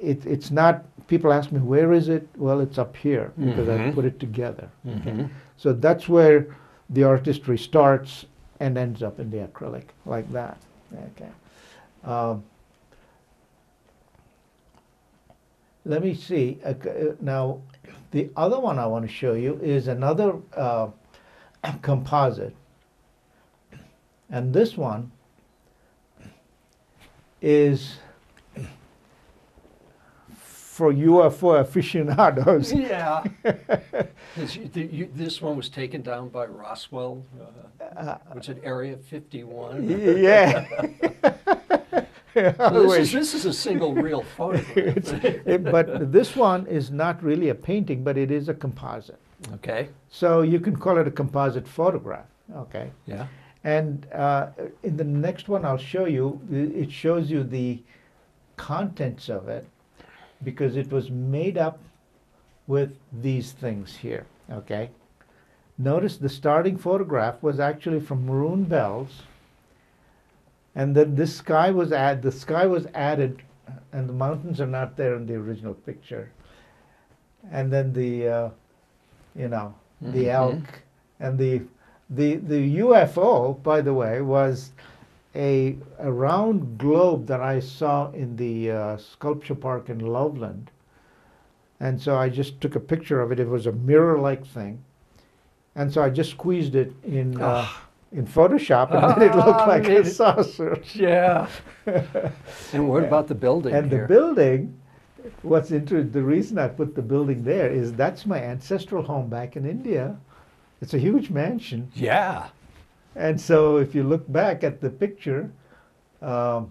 it's not, people ask me, where is it? Well, it's up here because I put it together. Mm-hmm. Okay? So that's where the artistry starts and ends up in the acrylic, like that. Okay. Let me see. Now, the other one I want to show you is another composite. And this one is for UFO aficionados. Yeah. This one was taken down by Roswell, which is Area 51. Yeah. So this is a single real photograph. But this one is not really a painting, but it is a composite. Okay. So you can call it a composite photograph. Okay. Yeah. And in the next one I'll show you, it shows you the contents of it, because it was made up with these things here. Okay. Notice the starting photograph was actually from maroon bells. And then this sky was added, and the mountains are not there in the original picture. And then the, the elk, and the UFO, by the way, was a round globe that I saw in the sculpture park in Loveland. And so I just took a picture of it. It was a mirror-like thing, and so I just squeezed it in Photoshop, and then it looked like a saucer. Yeah. And what about the building and here? The building, what's interesting, the reason I put the building there is that's my ancestral home back in India. It's a huge mansion. Yeah. And so if you look back at the picture, the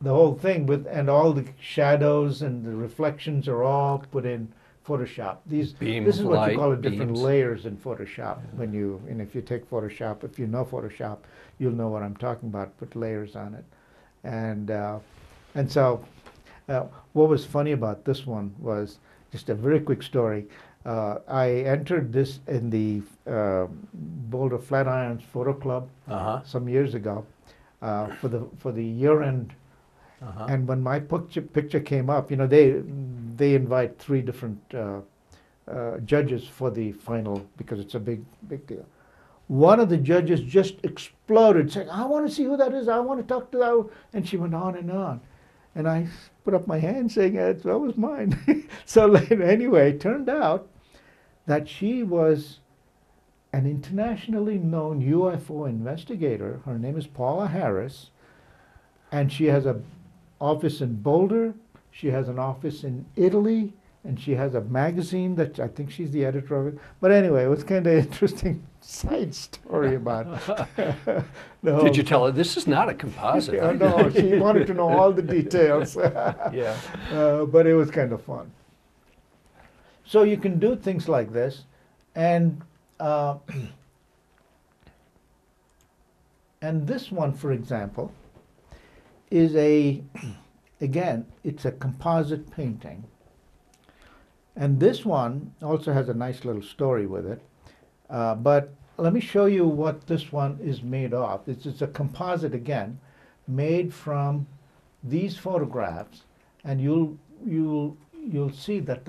whole thing and all the shadows and the reflections are all put in Photoshop. This is what you call it, different layers in Photoshop. Yeah. If you take Photoshop, if you know Photoshop, you'll know what I'm talking about. Put layers on it, and so what was funny about this one was just a very quick story. I entered this in the Boulder Flatirons Photo Club some years ago for the year-end. And when my picture came up, they invite 3 different judges for the final, because it's a big deal. One of the judges just exploded, saying, "I want to see who that is. I want to talk to that." And she went on and on. And I put up my hand saying, "That was mine." So anyway, it turned out that she was an internationally known UFO investigator. Her name is Paula Harris, and she has an office in Boulder. She has an office in Italy, and she has a magazine that I think she's the editor of it. But anyway, it was kind of interesting side story about Did you tell her this is not a composite? Yeah, no, she wanted to know all the details. Yeah. But it was kind of fun. So you can do things like this, and and this one, for example, is again, it's a composite painting. And this one also has a nice little story with it. But let me show you what this one is made of. It's a composite again, made from these photographs, and you'll see that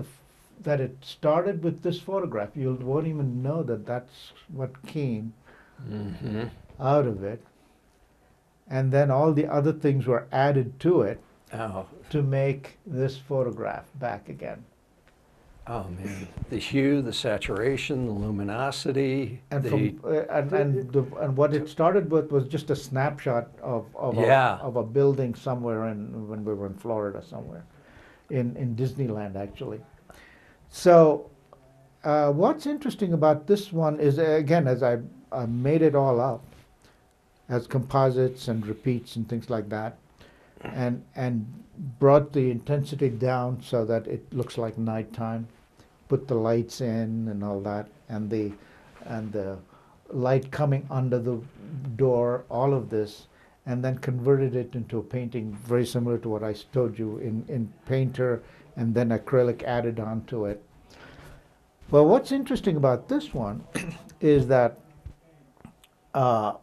that it started with this photograph. You won't even know that that's what came out of it, and then all the other things were added to it to make this photograph back again. Oh man, the hue, the saturation, the luminosity, and what it started with was just a snapshot of a building somewhere when we were in Florida somewhere, in Disneyland actually. So what's interesting about this one is, again, as I made it all up as composites and repeats and things like that, and brought the intensity down so that it looks like nighttime, put the lights in and all that, and the light coming under the door, all of this, and then converted it into a painting very similar to what I told you in Painter, and then acrylic added onto it. Well, what's interesting about this one is that the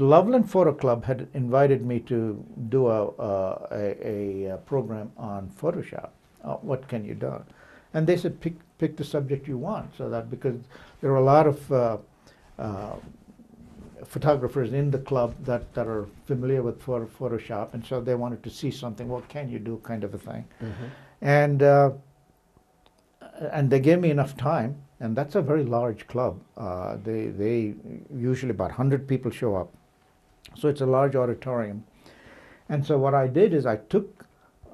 Loveland Photo Club had invited me to do a program on Photoshop. What can you do? And they said, pick the subject you want, so that because there are a lot of photographers in the club that are familiar with Photoshop, and so they wanted to see something. What can you do, kind of a thing. And they gave me enough time, and that's a very large club. They usually about 100 people show up, so it's a large auditorium. And so what I did is I took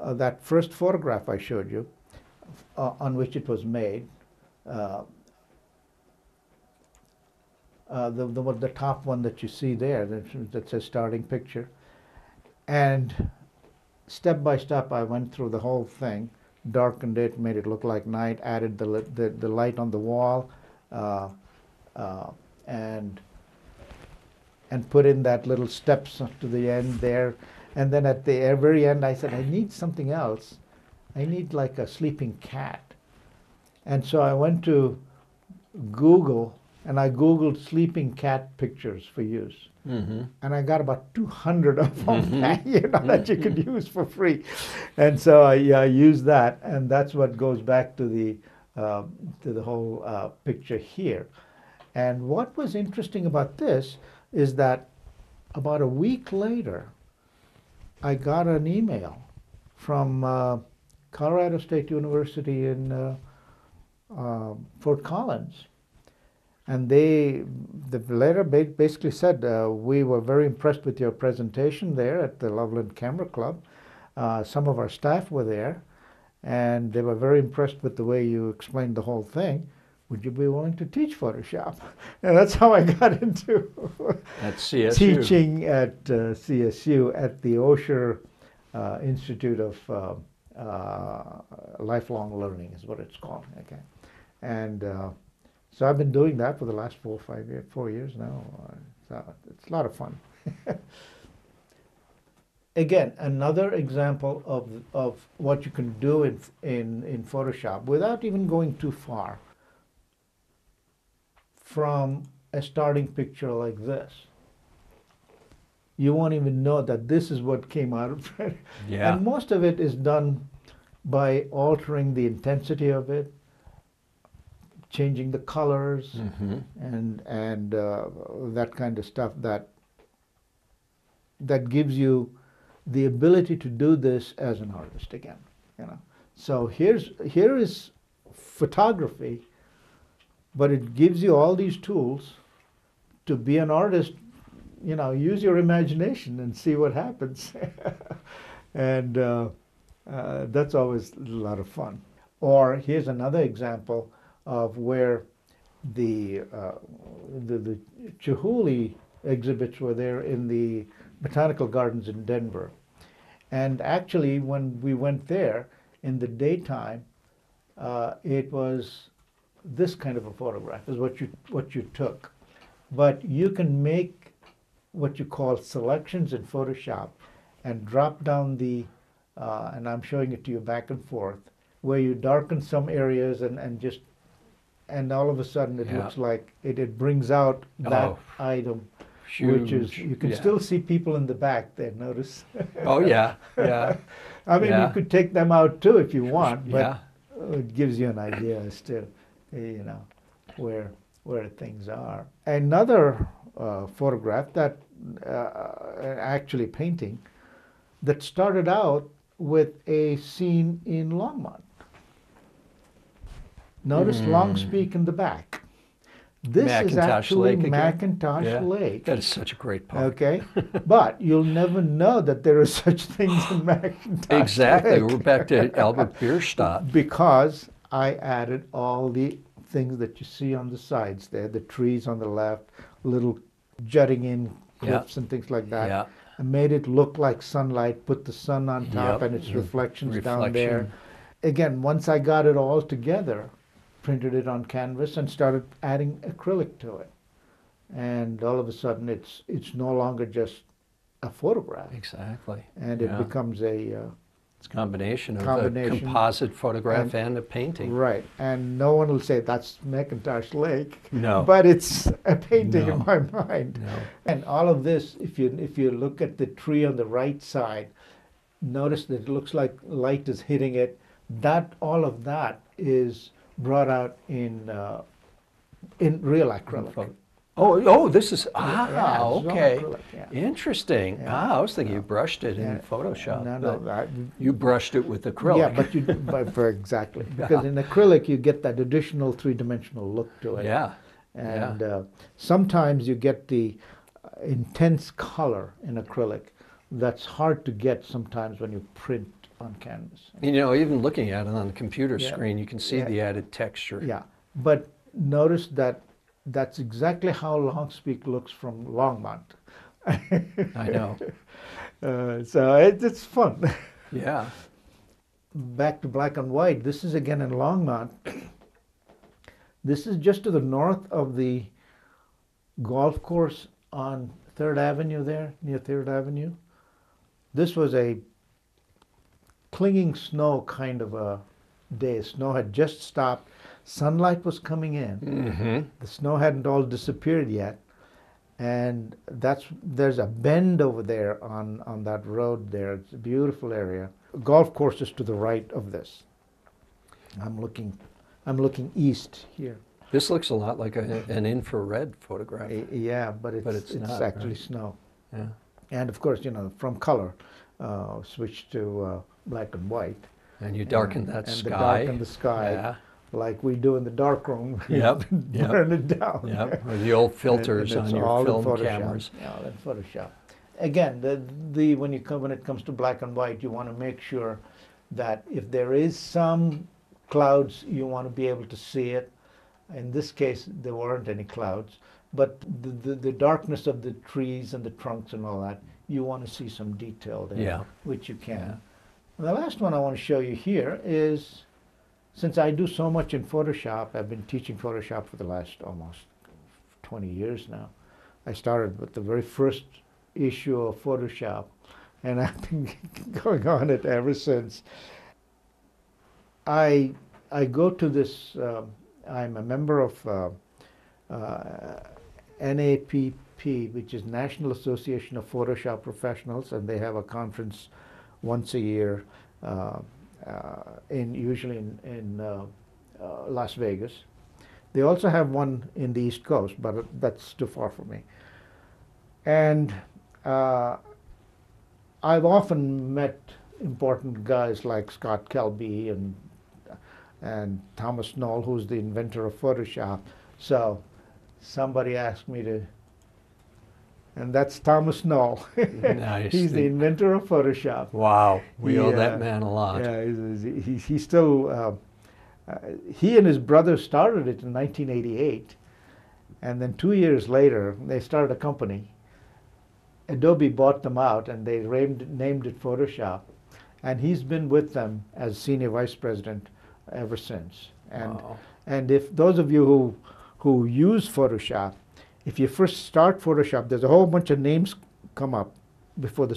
that first photograph I showed you, on which it was made, the top one that you see there that says starting picture, and step by step I went through the whole thing, darkened it, made it look like night, added the light on the wall, and put in that little steps to the end there. And then at the very end I said, I need something else. I need like a sleeping cat. And so I went to Google, and I Googled sleeping cat pictures for use. And I got about 200 of them that you could use for free. And so I used that, and that's what goes back to the whole picture here. And what was interesting about this is that about a week later, I got an email from Colorado State University in Fort Collins. And the letter basically said, we were very impressed with your presentation there at the Loveland Camera Club. Some of our staff were there, and they were very impressed with the way you explained the whole thing. Would you be willing to teach Photoshop? And that's how I got into at CSU. Teaching at CSU at the Osher Institute of Lifelong Learning is what it's called. Okay, and so I've been doing that for the last 4 years now. It's a lot of fun. Again, another example of what you can do in Photoshop without even going too far from a starting picture like this. You won't even know that this is what came out of it. And most of it is done by altering the intensity of it, changing the colors Mm-hmm. and that kind of stuff that gives you the ability to do this as an artist again, you know. So here is photography, but it gives you all these tools to be an artist. You know, use your imagination and see what happens. And that's always a lot of fun. Or here's another example of where the Chihuly exhibits were there in the Botanical Gardens in Denver. And actually, when we went there in the daytime, it was this kind of a photograph is what you took. But you can make what you call selections in Photoshop and drop down the, and I'm showing it to you back and forth, where you darken some areas and all of a sudden it looks like it brings out that item. Huge. Which is, you can still see people in the back there, notice? Oh, yeah, yeah. I mean, you could take them out too if you want, but Yeah. it gives you an idea as to, you know, where things are. Another photograph that, actually painting, that started out with a scene in Longmont. Notice Longspeak in the back. This is actually Lake Macintosh Lake. That is such a great part. Okay, but you'll never know that there are such things in Macintosh Exactly. Lake. We're back to Albert Bierstadt. Because I added all the things that you see on the sides there, the trees on the left, little jutting in cliffs and things like that. Yeah. I made it look like sunlight, put the sun on top and its reflections down there. Again, once I got it all together, printed it on canvas and started adding acrylic to it. And all of a sudden it's no longer just a photograph. Exactly. And it becomes it's a combination of a composite photograph and a painting. Right. And no one will say that's Macintosh Lake. No. But it's a painting in my mind. No. And all of this, if you look at the tree on the right side, notice that it looks like light is hitting it. All of that is brought out in real acrylic. Oh, this is, okay. Acrylic, Interesting. Yeah. I was thinking you brushed it in Photoshop. No, you brushed it with acrylic. Yeah, but exactly. Because in acrylic you get that additional three-dimensional look to it. Yeah. And sometimes you get the intense color in acrylic that's hard to get sometimes when you print on canvas. You know, even looking at it on the computer screen, you can see the added texture. Yeah, but notice that that's exactly how Longspeak looks from Longmont. I know. So it's fun. Yeah. Back to black and white. This is again in Longmont. This is just to the north of the golf course on 3rd Avenue there, near 3rd Avenue. This was a clinging snow kind of a day. Snow had just stopped. Sunlight was coming in. Mm-hmm. The snow hadn't all disappeared yet. And there's a bend over there on that road there. It's a beautiful area. Golf course is to the right of this. I'm looking east here. This looks a lot like an infrared photograph. Yeah, but it's not, actually right? snow. Yeah. And of course, you know, from color, switch to black and white. And you darken that and sky. darken the sky, like we do in the darkroom. Yep. Burn it down. Yep. Or the old filters And on it's your all in film Photoshop. cameras. Yeah, in Photoshop. Again, when it comes to black and white, you want to make sure that if there is some clouds, you want to be able to see it. In this case, there weren't any clouds, but the darkness of the trees and the trunks and all that, you want to see some detail there, which you can. Yeah. And the last one I want to show you here is, since I do so much in Photoshop, I've been teaching Photoshop for the last almost 20 years now. I started with the very first issue of Photoshop, and I've been going on it ever since. I go to this, I'm a member of NAPP, which is National Association of Photoshop Professionals, and they have a conference once a year, usually in Las Vegas. They also have one in the East Coast, but that's too far for me. And I've often met important guys like Scott Kelby and Thomas Knoll, who's the inventor of Photoshop. So somebody asked me to, and that's Thomas Knoll. Nice. He's the inventor of Photoshop. Wow, we owe that man a lot. Yeah, he's still, he and his brother started it in 1988, and then 2 years later, they started a company. Adobe bought them out, and they named it Photoshop, and he's been with them as senior vice president ever since. And wow. And if those of you who use Photoshop, if you first start Photoshop, there's a whole bunch of names come up before the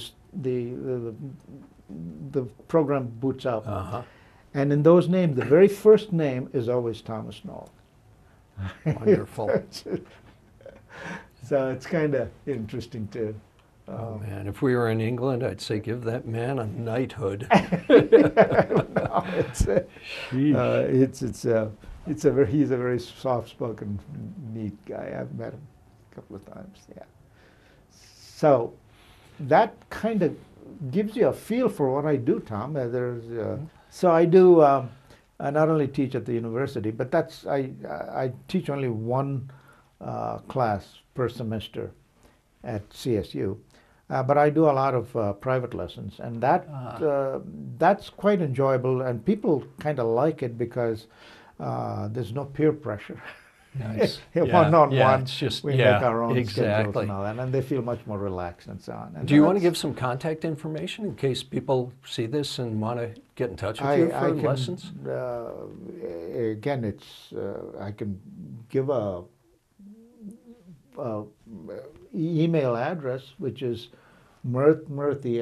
program boots up. Uh-huh. And in those names, the very first name is always Thomas Knoll. Wonderful. So it's kind of interesting too. Oh man, if we were in England, I'd say give that man a knighthood. No, he's a very soft-spoken, neat guy. I've met him a couple of times. Yeah. So that kind of gives you a feel for what I do, Tom. So I do. I not only teach at the university, but I teach only one class per semester at CSU. But I do a lot of private lessons, and that's quite enjoyable, and people kind of like it because there's no peer pressure. Nice. One-on-one, it's just, we make our own schedules and all that, and they feel much more relaxed and so on. And do you want to give some contact information in case people see this and want to get in touch with you for lessons? Again, I can give a email address, which is Murthy, Murthy,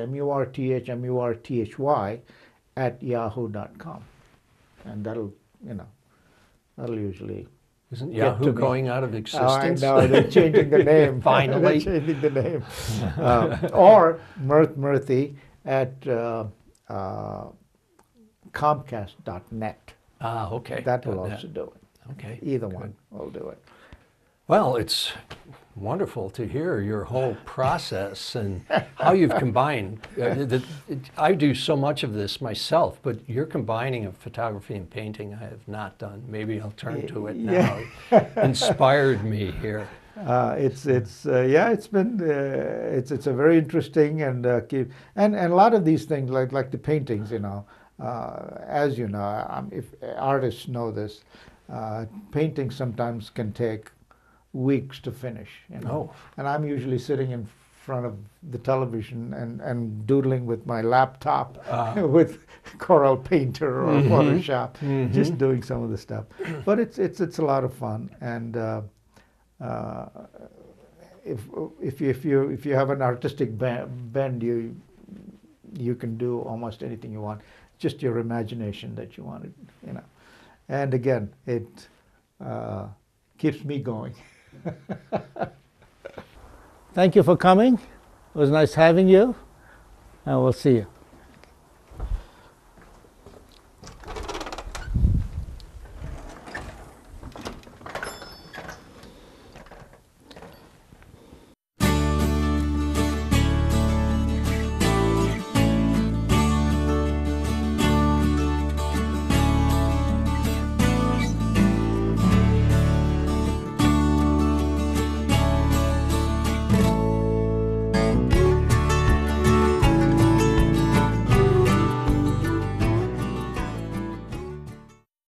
@yahoo.com, and that'll usually. Isn't Yahoo going out of existence? I know, they're changing the name. Finally. They're changing the name. Or Murthy at Comcast.net. Ah, okay. That will also do it. Okay. Either one will do it. Well, it's wonderful to hear your whole process and how you've combined. I do so much of this myself, but you're combining of photography and painting I have not done.Maybe I'll turn to it now. Inspired me here. It's been a very interesting and a lot of these things like the paintings, as you know, if artists know this, painting sometimes can take weeks to finish. Oh. And I'm usually sitting in front of the television and doodling with my laptop with Corel Painter or Photoshop, just doing some of the stuff. But it's a lot of fun, and if you have an artistic bend, you can do almost anything you want. Just your imagination that you want to, And again, it keeps me going. Thank you for coming. It was nice having you, and we'll see you.